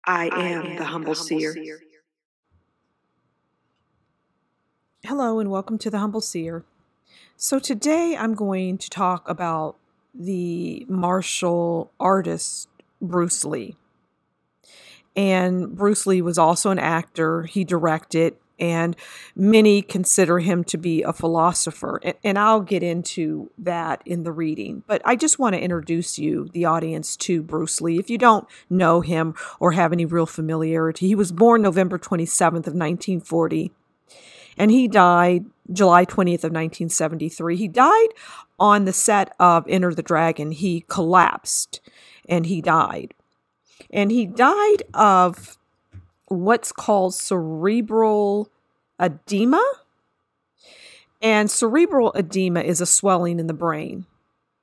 I am the Humble Seer. Hello and welcome to the Humble Seer. So today I'm going to talk about the martial artist Bruce Lee. And Bruce Lee was also an actor. He directed, and many consider him to be a philosopher. And I'll get into that in the reading. But I just want to introduce you, the audience, to Bruce Lee. If you don't know him or have any real familiarity, he was born November 27th of 1940. And he died July 20th of 1973. He died on the set of Enter the Dragon. He collapsed and he died. And he died of what's called cerebral edema. And cerebral edema is a swelling in the brain.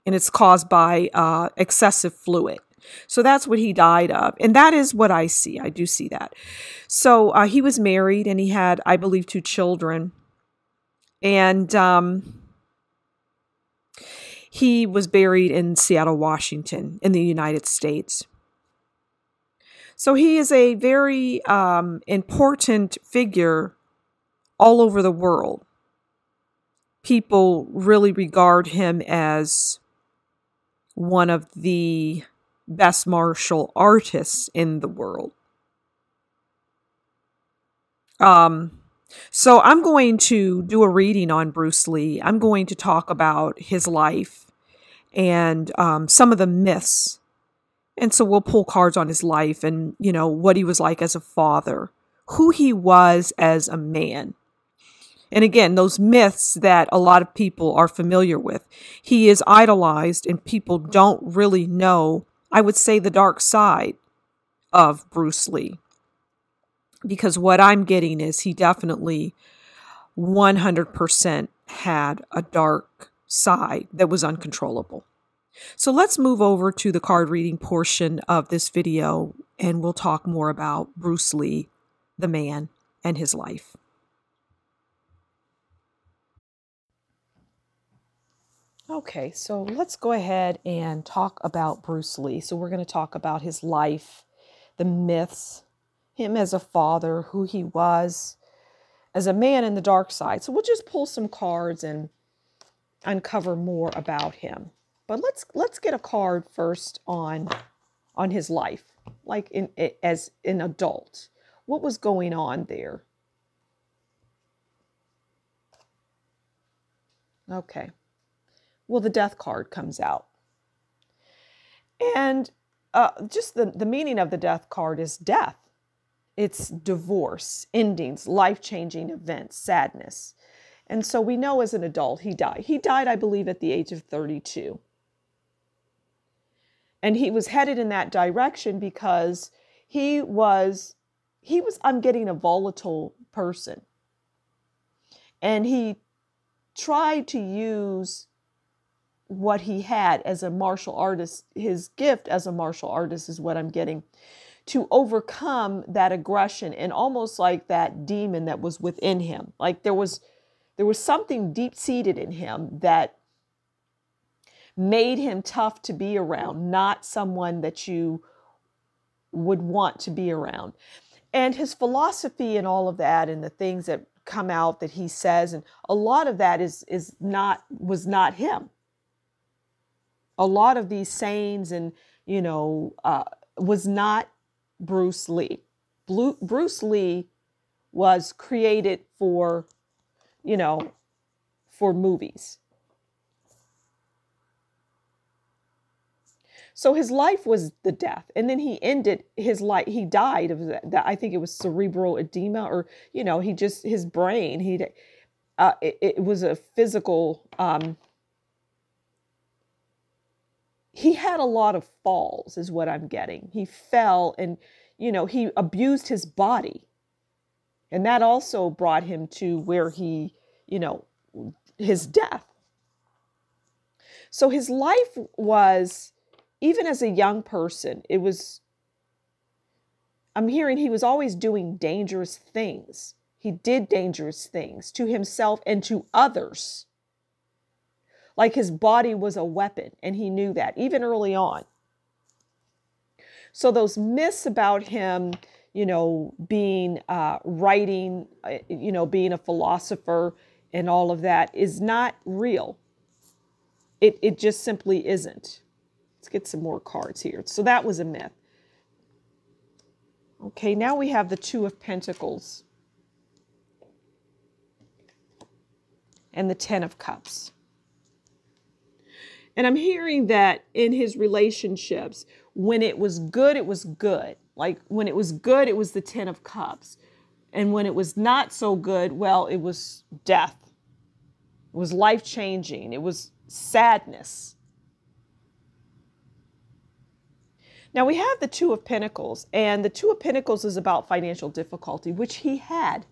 And it's caused by excessive fluid. So that's what he died of. And that is what I see. I do see that. So he was married and he had, I believe, 2 children. And he was buried in Seattle, Washington, in the United States. So he is a very important figure all over the world. People really regard him as one of the best martial artists in the world. So I'm going to do a reading on Bruce Lee. I'm going to talk about his life and some of the myths. And so we'll pull cards on his life and, you know, what he was like as a father, who he was as a man. And again, those myths that a lot of people are familiar with. He is idolized and people don't really know, I would say, the dark side of Bruce Lee. Because what I'm getting is he definitely 100% had a dark side that was uncontrollable. So let's move over to the card reading portion of this video and we'll talk more about Bruce Lee, the man, and his life. Okay, so let's go ahead and talk about Bruce Lee. So we're going to talk about his life, the myths, him as a father, who he was as a man in the dark side. So we'll just pull some cards and uncover more about him. But let's get a card first on his life, like as an adult. What was going on there? Okay. Well, the death card comes out. And just the meaning of the death card is death. It's divorce, endings, life-changing events, sadness. And so we know as an adult he died. He died, I believe, at the age of 32. And he was headed in that direction because he was, I'm getting a volatile person. And he tried to use what he had as a martial artist, his gift as a martial artist is what I'm getting, to overcome that aggression and almost like that demon that was within him. Like there was something deep-seated in him that made him tough to be around, not someone that you would want to be around. And his philosophy and all of that and the things that come out that he says, and a lot of that was not him. A lot of these sayings and, was not Bruce Lee. Bruce Lee was created for movies. So his life was the death. And then he ended his life. He died of that. I think it was cerebral edema or, his brain, it was a physical, he had a lot of falls is what I'm getting. He fell and, he abused his body. And that also brought him to where he, his death. So his life was, even as a young person, I'm hearing he was always doing dangerous things. He did dangerous things to himself and to others. Like his body was a weapon, and he knew that, even early on. So those myths about him, being writing, being a philosopher and all of that is not real. It just simply isn't. Let's get some more cards here. So that was a myth. Okay, now we have the Two of Pentacles and the Ten of Cups. And I'm hearing that in his relationships, when it was good, it was good. Like when it was good, it was the Ten of Cups. And when it was not so good, well, it was death. It was life-changing. It was sadness. Now we have the Two of Pentacles, and the Two of Pentacles is about financial difficulty, which he had.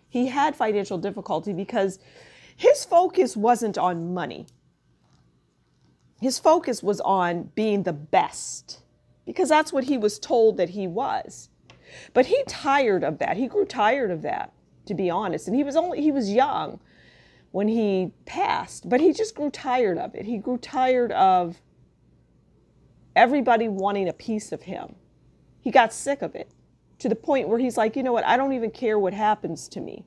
He had financial difficulty because his focus wasn't on money. His focus was on being the best, because that's what he was told that he was. But he tired of that. He grew tired of that, to be honest. And he was young when he passed, but he just grew tired of it. He grew tired of everybody wanting a piece of him. He got sick of it to the point where he's like, you know what, I don't even care what happens to me.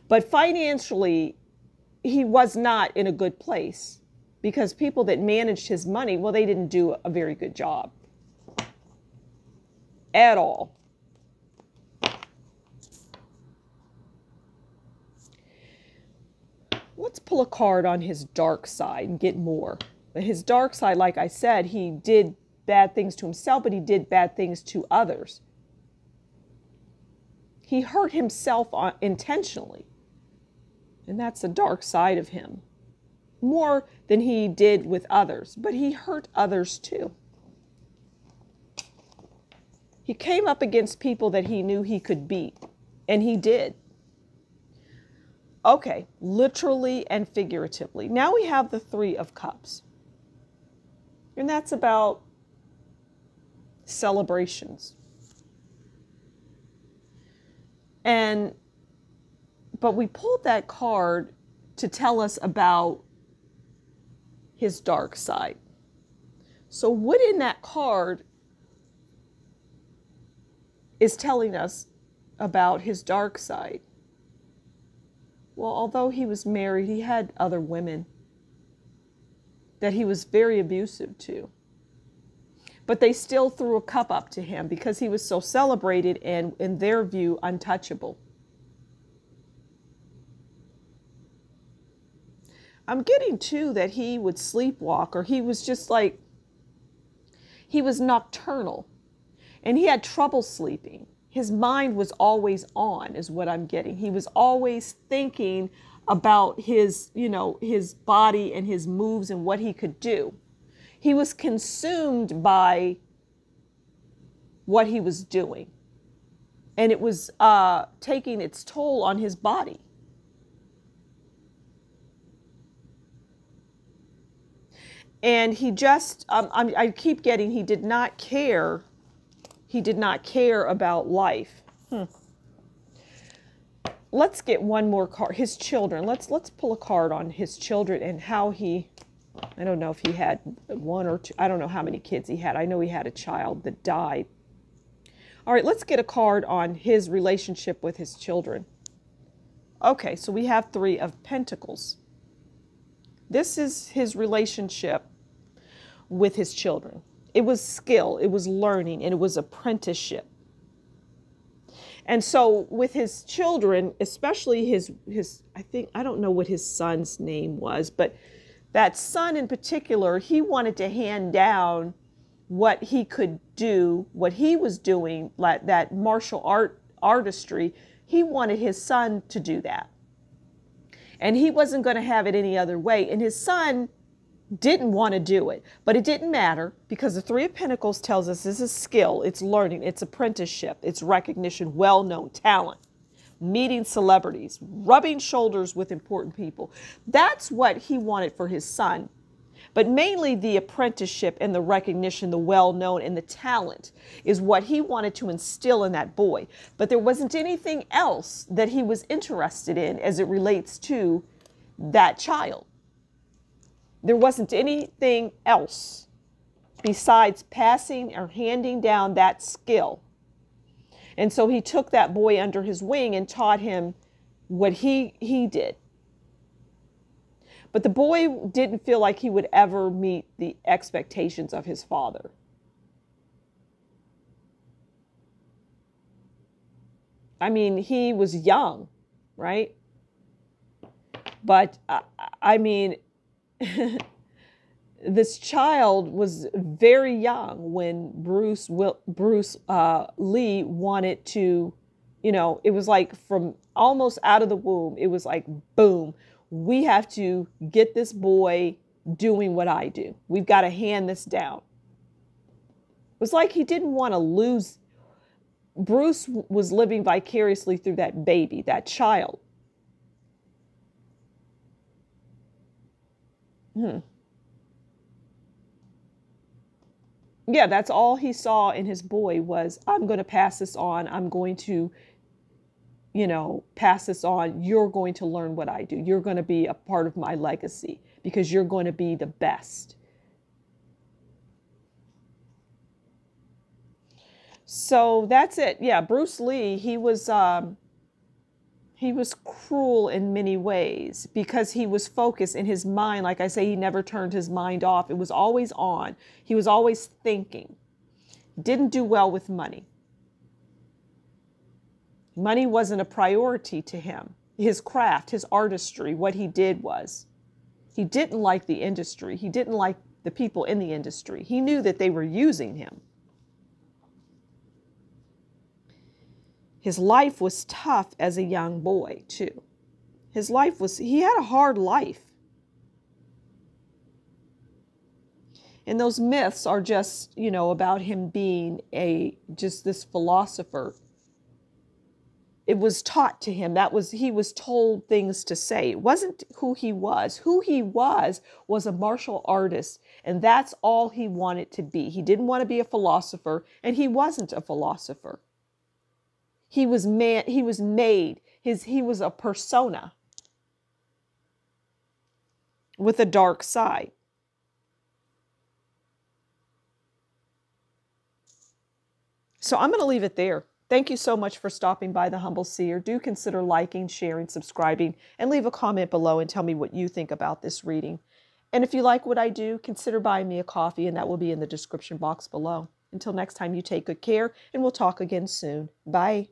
But financially, he was not in a good place because people that managed his money, well, they didn't do a very good job at all. Let's pull a card on his dark side and get more. His dark side, like I said, he did bad things to himself, but he did bad things to others. He hurt himself intentionally. And that's the dark side of him. More than he did with others, but he hurt others too. He came up against people that he knew he could beat, and he did. Okay, literally and figuratively. Now we have the Three of Cups. And that's about celebrations. But we pulled that card to tell us about his dark side. So what in that card is telling us about his dark side? Well, although he was married, he had other women that he was very abusive to. But they still threw a cup up to him because he was so celebrated and, in their view, untouchable. I'm getting, too, that he would sleepwalk, or he was just like, he was nocturnal. And he had trouble sleeping. His mind was always on, is what I'm getting. He was always thinking about his, his body and his moves and what he could do. He was consumed by what he was doing. And it was taking its toll on his body. And he just, I keep getting, he did not care. He did not care about life. Let's get one more card. His children. Let's pull a card on his children and how he, I don't know if he had one or two. I don't know how many kids he had. I know he had a child that died. All right, let's get a card on his relationship with his children. Okay, so we have Three of Pentacles. This is his relationship with his children. It was skill, it was learning, and it was apprenticeship. And so with his children, especially his I don't know what his son's name was, but that son in particular, he wanted to hand down what he could do, what he was doing, like that martial artistry. He wanted his son to do that. And he wasn't going to have it any other way. And his son didn't want to do it, but it didn't matter because the Three of Pentacles tells us this is skill, it's learning, it's apprenticeship, it's recognition, well-known talent, meeting celebrities, rubbing shoulders with important people. That's what he wanted for his son. But mainly the apprenticeship and the recognition, the well-known and the talent is what he wanted to instill in that boy. But there wasn't anything else that he was interested in as it relates to that child. There wasn't anything else. besides passing or handing down that skill. And so he took that boy under his wing and taught him what he did. But the boy didn't feel like he would ever meet the expectations of his father. I mean, he was young, right? But I mean, this child was very young when Bruce Lee wanted to, it was like from almost out of the womb. It was like, boom, we have to get this boy doing what I do. We've got to hand this down. It was like he didn't want to lose. Bruce was living vicariously through that baby, that child. Yeah, that's all he saw in his boy was, I'm going to pass this on. I'm going to, pass this on. You're going to learn what I do. You're going to be a part of my legacy because you're going to be the best. So that's it. Yeah, Bruce Lee, he was cruel in many ways because he was focused in his mind. Like I say, he never turned his mind off. It was always on. He was always thinking. Didn't do well with money. Money wasn't a priority to him. His craft, his artistry, what he did was, he didn't like the industry. He didn't like the people in the industry. He knew that they were using him. His life was tough as a young boy, too. He had a hard life. And those myths are just, about him being just this philosopher. It was taught to him. He was told things to say. It wasn't who he was. Who he was a martial artist, and that's all he wanted to be. He didn't want to be a philosopher, and he wasn't a philosopher. He was made. He was a persona with a dark side. So I'm going to leave it there. Thank you so much for stopping by the Humble Seer. Do consider liking, sharing, subscribing, and leave a comment below and tell me what you think about this reading. And if you like what I do, consider buying me a coffee, and that will be in the description box below. Until next time, you take good care, and we'll talk again soon. Bye.